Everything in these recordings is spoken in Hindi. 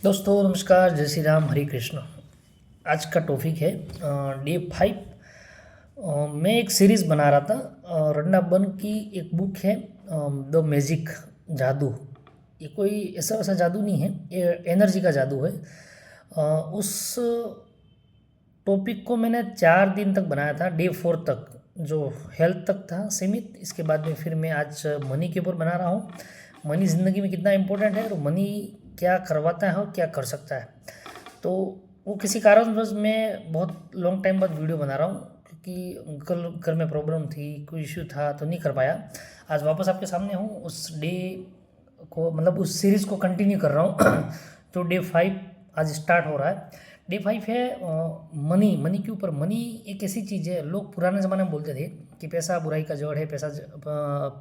दोस्तों नमस्कार, जय श्री राम, हरे कृष्ण। आज का टॉपिक है डे 5। मैं एक सीरीज़ बना रहा था। रन्ना बन की एक बुक है, द मैजिक, जादू। ये कोई ऐसा वैसा जादू नहीं है, ये एनर्जी का जादू है। उस टॉपिक को मैंने 4 दिन तक बनाया था, डे 4 तक, जो हेल्थ तक था सीमित। इसके बाद में फिर मैं आज मनी के ऊपर बना रहा हूँ। मनी ज़िंदगी में कितना इम्पोर्टेंट है और मनी क्या करवाता है और क्या कर सकता है। तो वो किसी कारणवश मैं बहुत लॉन्ग टाइम बाद वीडियो बना रहा हूँ, क्योंकि कल घर में प्रॉब्लम थी, कोई इश्यू था तो नहीं कर पाया। आज वापस आपके सामने हूँ, उस डे को मतलब उस सीरीज़ को कंटिन्यू कर रहा हूँ। तो डे 5 आज स्टार्ट हो रहा है। डे 5 है मनी। मनी के ऊपर। मनी एक ऐसी चीज़ है, लोग पुराने ज़माने में बोलते थे कि पैसा बुराई का जड़ है, पैसा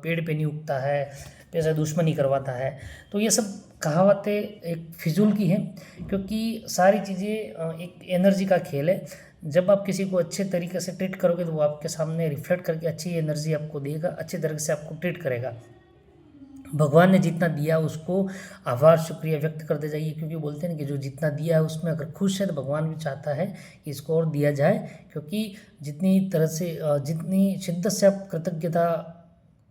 पेड़ पे नहीं उगता है, पैसा दुश्मनी करवाता है। तो ये सब कहावतें एक फिजूल की हैं, क्योंकि सारी चीज़ें एक एनर्जी का खेल है। जब आप किसी को अच्छे तरीके से ट्रीट करोगे तो वो आपके सामने रिफ्लेक्ट करके अच्छी एनर्जी आपको देगा, अच्छे तरीके से आपको ट्रीट करेगा। भगवान ने जितना दिया उसको आभार शुक्रिया व्यक्त करते जाइए, क्योंकि बोलते हैं ना कि जो जितना दिया है उसमें अगर खुश है तो भगवान भी चाहता है कि इसको और दिया जाए। क्योंकि जितनी तरह से जितनी शिद्दत से आप कृतज्ञता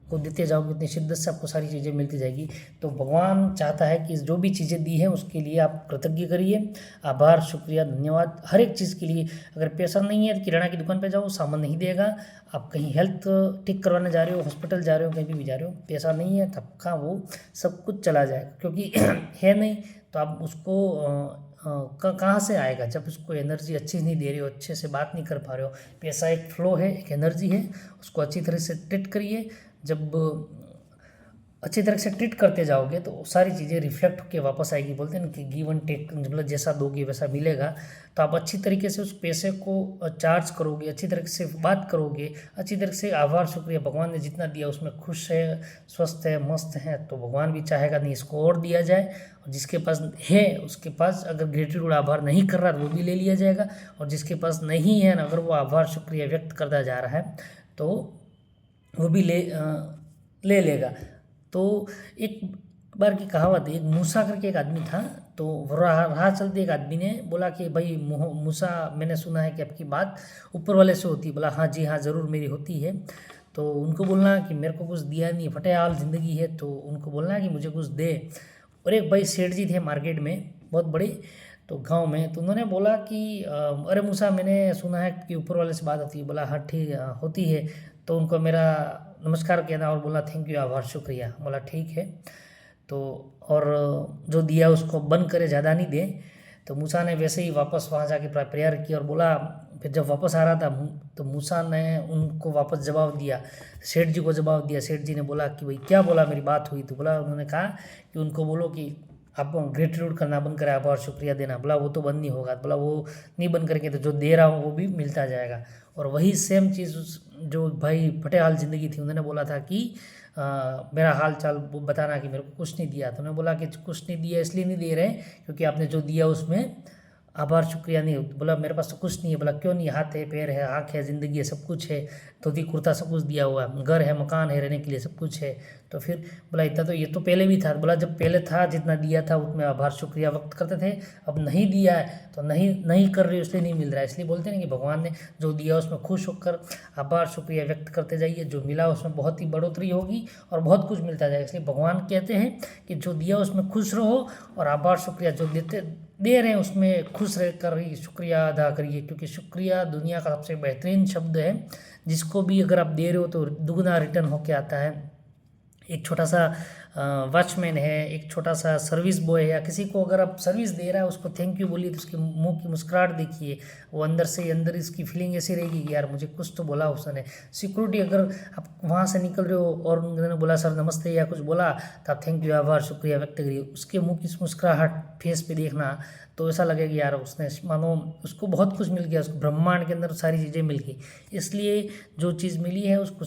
को देते जाओगे उतनी शिद्दत से आपको सारी चीज़ें मिलती जाएगी। तो भगवान चाहता है कि जो भी चीज़ें दी हैं उसके लिए आप कृतज्ञ करिए, आभार शुक्रिया धन्यवाद हर एक चीज़ के लिए। अगर पैसा नहीं है तो किराना की दुकान पे जाओ, सामान नहीं देगा। आप कहीं हेल्थ ठीक करवाने जा रहे हो, हॉस्पिटल जा रहे हो, कहीं भी जा रहे हो, पैसा नहीं है तब का वो सब कुछ चला जाएगा, क्योंकि है नहीं। तो आप उसको कहाँ से आएगा जब उसको एनर्जी अच्छी नहीं दे रहे हो, अच्छे से बात नहीं कर पा रहे हो। पैसा एक फ्लो है, एक एनर्जी है, उसको अच्छी तरह से ट्रीट करिए। जब अच्छी तरह से ट्रीट करते जाओगे तो सारी चीज़ें रिफ्लेक्ट होकर वापस आएगी। बोलते हैं ना कि गिव एंड टेक, मतलब जैसा दोगे वैसा मिलेगा। तो आप अच्छी तरीके से उस पैसे को चार्ज करोगे, अच्छी तरीके से बात करोगे, अच्छी तरीके से आभार शुक्रिया, भगवान ने जितना दिया उसमें खुश है, स्वस्थ है, मस्त है, तो भगवान भी चाहेगा नहीं इसको और दिया जाए। और जिसके पास है उसके पास अगर ग्रेटिट्यूड आभार नहीं कर रहा तो वो भी ले लिया जाएगा। और जिसके पास नहीं है अगर वो आभार शुक्रिया व्यक्त करता जा रहा है तो वो भी ले लेगा। तो एक बार की कहावत है, एक मूसा करके एक आदमी था। तो राह चलते एक आदमी ने बोला कि भाई मूसा, मैंने सुना है कि आपकी बात ऊपर वाले से होती है। बोला हाँ जी हाँ, ज़रूर मेरी होती है। तो उनको बोलना कि मेरे को कुछ दिया नहीं, फटे हाल ज़िंदगी है, तो उनको बोलना कि मुझे कुछ दे। और एक भाई सेठ जी थे मार्केट में बहुत बड़े, तो गांव में, तो उन्होंने बोला कि अरे मूसा, मैंने सुना है कि ऊपर वाले से बात होती है। बोला हाँ ठीक होती है। तो उनको मेरा नमस्कार कहना और बोला थैंक यू, आभार शुक्रिया। बोला ठीक है। तो और जो दिया उसको बंद करे, ज़्यादा नहीं दे। तो मूसा ने वैसे ही वापस वहाँ जाके प्रेयर किया और बोला। फिर जब वापस आ रहा था तो मूसा ने उनको वापस जवाब दिया, सेठ जी को जवाब दिया। सेठ जी ने बोला कि भाई क्या बोला, मेरी बात हुई? तो बोला, उन्होंने कहा कि उनको बोलो कि आप ग्रेटिट्यूड करना बंद करें, आभार शुक्रिया देना। बोला वो तो बंद नहीं होगा। बोला वो नहीं बंद करके तो जो दे रहा हूँ वो भी मिलता जाएगा। और वही सेम चीज़ जो भाई फटे हाल ज़िंदगी थी उन्होंने बोला था कि मेरा हाल चाल वो बताना कि मेरे को कुछ नहीं दिया। तो उन्होंने बोला कि कुछ नहीं दिया इसलिए नहीं दे रहे क्योंकि आपने जो दिया उसमें आभार शुक्रिया नहीं। बोला मेरे पास तो कुछ नहीं है। बोला क्यों नहीं? हाथ है, पैर है, आँख है, ज़िंदगी है, सब कुछ है, धोती कुर्ता सब कुछ दिया हुआ है, घर है, मकान है, रहने के लिए सब कुछ है। तो फिर बोला इतना तो ये तो पहले भी था। बोला जब पहले था जितना दिया था उतने आभार शुक्रिया व्यक्त करते थे, अब नहीं दिया है तो नहीं नहीं कर रहे हो इसलिए नहीं मिल रहा है। इसलिए बोलते हैं कि भगवान ने जो दिया उसमें खुश होकर आभार शुक्रिया व्यक्त करते जाइए। जो मिला उसमें बहुत ही बढ़ोतरी होगी और बहुत कुछ मिलता जाएगा। इसलिए भगवान कहते हैं कि जो दिया उसमें खुश रहो और आभार शुक्रिया जो दे रहे हैं उसमें खुश रह कर ही शुक्रिया अदा करिए, क्योंकि शुक्रिया दुनिया का सबसे बेहतरीन शब्द है। जिसको भी अगर आप दे रहे हो तो दुगना रिटर्न होके आता है। एक छोटा सा वॉचमैन है, एक छोटा सा सर्विस बॉय है, या किसी को अगर आप सर्विस दे रहा है उसको थैंक यू बोलिए तो उसके मुंह की मुस्कुराहट देखिए, वो अंदर से अंदर इसकी फीलिंग ऐसी रहेगी कि यार मुझे कुछ तो बोला उसने। सिक्योरिटी अगर आप वहाँ से निकल रहे हो और उन्होंने बोला सर नमस्ते या कुछ बोला तो आप थैंक यू आभार शुक्रिया व्यक्त करिए। उसके मुँह की मुस्कुराहट फेस पे देखना तो ऐसा लगेगा यार उसने मानो उसको बहुत कुछ मिल गया, उसको ब्रह्मांड के अंदर सारी चीज़ें मिल गई। इसलिए जो चीज़ मिली है उसको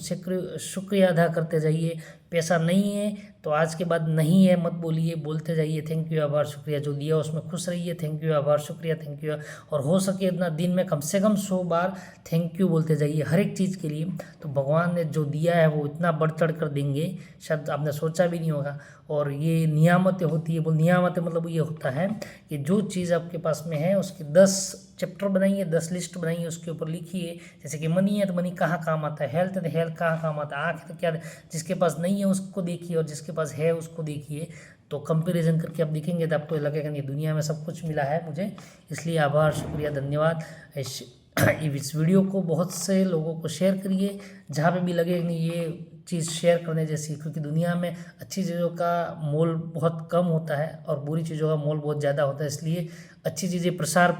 शुक्रिया अदा करते जाइए। पैसा नहीं है तो आज के बाद नहीं है मत बोलिए, बोलते जाइए थैंक यू आभार शुक्रिया, जो दिया उसमें खुश रहिए, थैंक यू आभार शुक्रिया, थैंक यू। और हो सके इतना दिन में कम से कम 100 बार थैंक यू बोलते जाइए हर एक चीज़ के लिए। तो भगवान ने जो दिया है वो इतना बढ़ चढ़ कर देंगे, शायद आपने सोचा भी नहीं होगा। और ये नियामतें होती है, वो नियामतें मतलब ये होता है कि जो चीज़ आपके पास में है उसकी 10 चैप्टर बनाइए, 10 लिस्ट बनाइए, उसके ऊपर लिखिए। जैसे कि मनी है तो मनी कहाँ काम आता है, हेल्थ है तो हेल्थ कहाँ काम आता है, आँख है तो क्या, जिसके पास नहीं है उसको देखिए और जिसके पास है उसको देखिए। तो कंपैरिजन करके आप देखेंगे तो आपको लगेगा नहीं दुनिया में सब कुछ मिला है मुझे। इसलिए आभार शुक्रिया धन्यवाद। इस वीडियो को बहुत से लोगों को शेयर करिए, जहाँ पे भी लगे नहीं ये चीज़ शेयर करने जैसी, क्योंकि दुनिया में अच्छी चीज़ों का मोल बहुत कम होता है और बुरी चीज़ों का मोल बहुत ज़्यादा होता है। इसलिए अच्छी चीज़ें प्रसार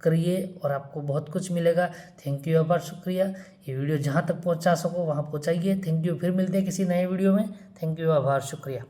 करिए और आपको बहुत कुछ मिलेगा। थैंक यू आभार शुक्रिया। ये वीडियो जहाँ तक पहुँचा सको वहाँ पहुँचाइए। थैंक यू, फिर मिलते हैं किसी नए वीडियो में। थैंक यू आभार शुक्रिया।